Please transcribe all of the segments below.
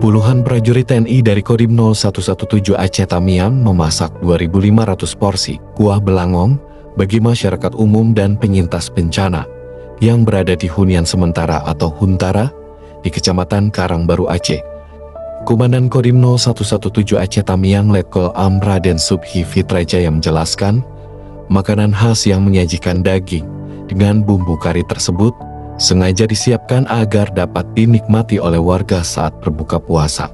Puluhan prajurit TNI dari Kodim 0117 Aceh Tamiang memasak 2.500 porsi kuah belangong bagi masyarakat umum dan penyintas bencana yang berada di hunian sementara atau Huntara di Kecamatan Karangbaru Aceh. Komandan Kodim 0117 Aceh Tamiang Letkol Raden Subhi Fitrajaya menjelaskan, makanan khas yang menyajikan daging dengan bumbu kari tersebut sengaja disiapkan agar dapat dinikmati oleh warga saat berbuka puasa.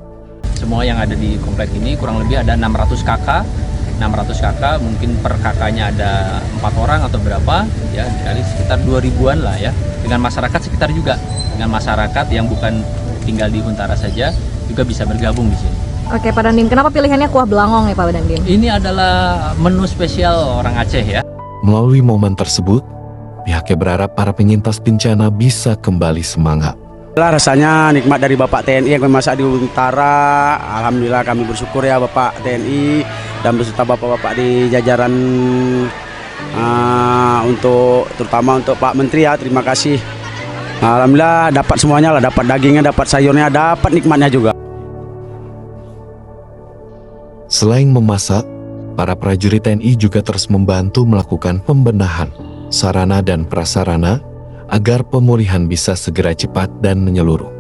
Semua yang ada di komplek ini kurang lebih ada 600 kakak. 600 kakak, mungkin per kakaknya ada 4 orang atau berapa, ya, dikali sekitar 2000-an lah ya. Dengan masyarakat sekitar juga, dengan masyarakat yang bukan tinggal di Huntara saja, juga bisa bergabung di sini. Oke Pak Dandim, kenapa pilihannya kuah belangong ya Pak Dandim? Ini adalah menu spesial orang Aceh ya. Melalui momen tersebut, pihaknya berharap para penyintas bencana bisa kembali semangat. Rasanya nikmat dari Bapak TNI yang memasak di Huntara. Alhamdulillah kami bersyukur ya Bapak TNI dan beserta Bapak-Bapak di jajaran terutama untuk Pak Menteri ya, terima kasih. Alhamdulillah dapat semuanya lah, dapat dagingnya, dapat sayurnya, dapat nikmatnya juga. Selain memasak, para prajurit TNI juga terus membantu melakukan pembenahan sarana dan prasarana agar pemulihan bisa segera cepat dan menyeluruh.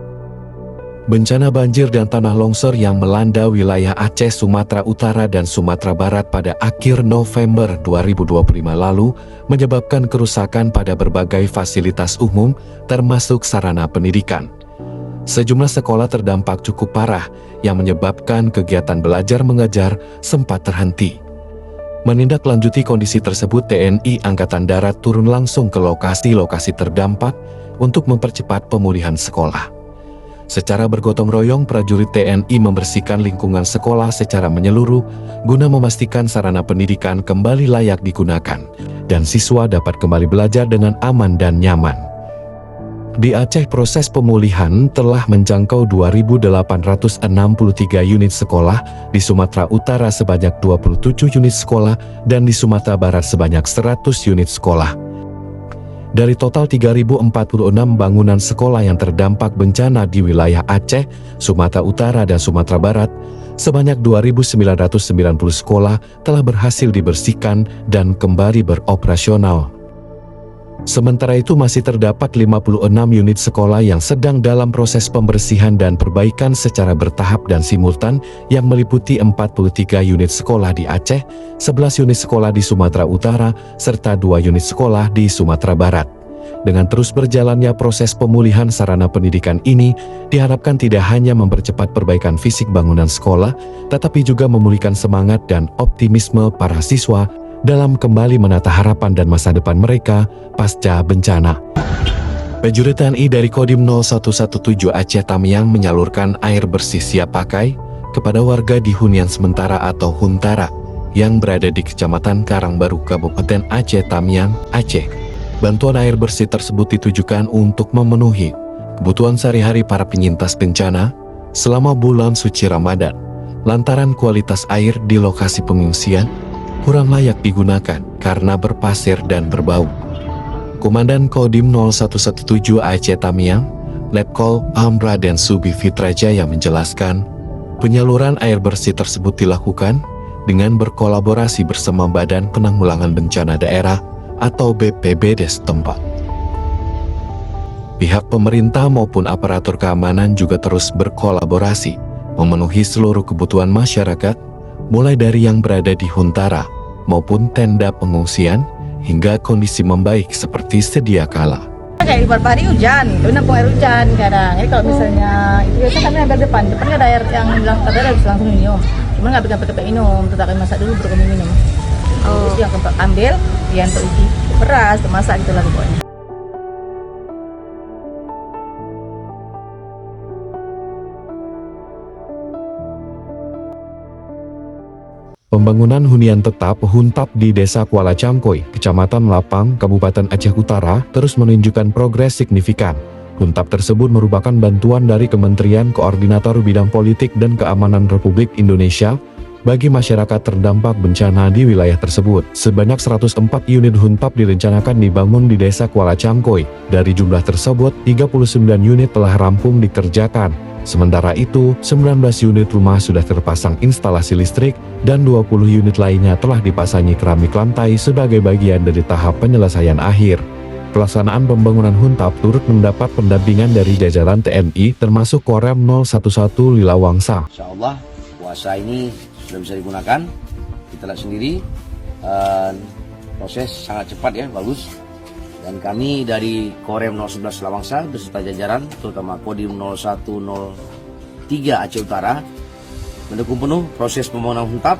Bencana banjir dan tanah longsor yang melanda wilayah Aceh, Sumatera Utara, dan Sumatera Barat pada akhir November 2025 lalu menyebabkan kerusakan pada berbagai fasilitas umum termasuk sarana pendidikan. Sejumlah sekolah terdampak cukup parah yang menyebabkan kegiatan belajar mengajar sempat terhenti. Menindaklanjuti kondisi tersebut, TNI Angkatan Darat turun langsung ke lokasi-lokasi terdampak untuk mempercepat pemulihan sekolah. Secara bergotong royong, prajurit TNI membersihkan lingkungan sekolah secara menyeluruh guna memastikan sarana pendidikan kembali layak digunakan dan siswa dapat kembali belajar dengan aman dan nyaman. Di Aceh, proses pemulihan telah menjangkau 2.863 unit sekolah, di Sumatera Utara sebanyak 27 unit sekolah, dan di Sumatera Barat sebanyak 100 unit sekolah. Dari total 3.046 bangunan sekolah yang terdampak bencana di wilayah Aceh, Sumatera Utara, dan Sumatera Barat, sebanyak 2.990 sekolah telah berhasil dibersihkan dan kembali beroperasional. Sementara itu masih terdapat 56 unit sekolah yang sedang dalam proses pembersihan dan perbaikan secara bertahap dan simultan yang meliputi 43 unit sekolah di Aceh, 11 unit sekolah di Sumatera Utara, serta 2 unit sekolah di Sumatera Barat. Dengan terus berjalannya proses pemulihan sarana pendidikan ini, diharapkan tidak hanya mempercepat perbaikan fisik bangunan sekolah, tetapi juga memulihkan semangat dan optimisme para siswa dalam kembali menata harapan dan masa depan mereka pasca bencana. Prajurit TNI dari Kodim 0117 Aceh Tamiang menyalurkan air bersih siap pakai kepada warga di hunian sementara atau Huntara yang berada di Kecamatan Karangbaru, Kabupaten Aceh Tamiang, Aceh. Bantuan air bersih tersebut ditujukan untuk memenuhi kebutuhan sehari-hari para penyintas bencana selama bulan suci Ramadan, lantaran kualitas air di lokasi pengungsian kurang layak digunakan karena berpasir dan berbau. Komandan Kodim 0117 Aceh Tamiang, Letkol Raden Subhi Fitrajaya menjelaskan, penyaluran air bersih tersebut dilakukan dengan berkolaborasi bersama Badan Penanggulangan Bencana Daerah atau BPBD setempat. Pihak pemerintah maupun aparatur keamanan juga terus berkolaborasi memenuhi seluruh kebutuhan masyarakat, mulai dari yang berada di Huntara maupun tenda pengungsian hingga kondisi membaik seperti sedia kala. Kayak beberapa hari hujan, itu nampung air hujan kadang. Jadi kalau misalnya itu biasa kami ambil depan kan ada air yang bilang katanya harus langsung minum. Cuma nggak pakai minum, tetap kami masak dulu baru kami minum. Terus yang keempat ambil, yang untuk isi beras, masak gitu lah pokoknya. Pembangunan hunian tetap Huntap di Desa Kuala Camkoy, Kecamatan Lapang, Kabupaten Aceh Utara, terus menunjukkan progres signifikan. Huntap tersebut merupakan bantuan dari Kementerian Koordinator Bidang Politik dan Keamanan Republik Indonesia bagi masyarakat terdampak bencana di wilayah tersebut. Sebanyak 104 unit Huntap direncanakan dibangun di Desa Kuala Camkoy. Dari jumlah tersebut, 39 unit telah rampung dikerjakan. Sementara itu, 19 unit rumah sudah terpasang instalasi listrik, dan 20 unit lainnya telah dipasangi keramik lantai sebagai bagian dari tahap penyelesaian akhir. Pelaksanaan pembangunan Huntap turut mendapat pendampingan dari jajaran TNI termasuk Korem 011 Lilawangsa. Insya Allah puasa ini sudah bisa digunakan. Kita lihat sendiri proses sangat cepat ya, bagus. Dan kami dari Korem 011 Lawangsa beserta jajaran terutama Kodim 0103 Aceh Utara mendukung penuh proses pembangunan Huntap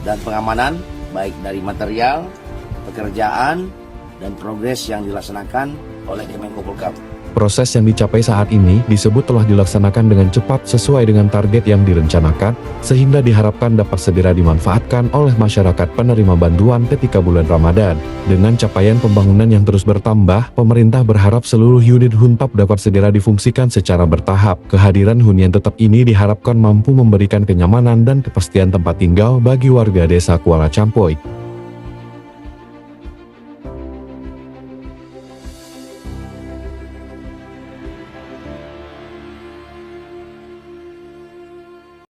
dan pengamanan baik dari material, pekerjaan, dan progres yang dilaksanakan oleh Kemenko Polhukam. Proses yang dicapai saat ini disebut telah dilaksanakan dengan cepat sesuai dengan target yang direncanakan, sehingga diharapkan dapat segera dimanfaatkan oleh masyarakat penerima bantuan ketika bulan Ramadan. Dengan capaian pembangunan yang terus bertambah, pemerintah berharap seluruh unit Huntap dapat segera difungsikan secara bertahap. Kehadiran hunian tetap ini diharapkan mampu memberikan kenyamanan dan kepastian tempat tinggal bagi warga desa Kuala Campoy.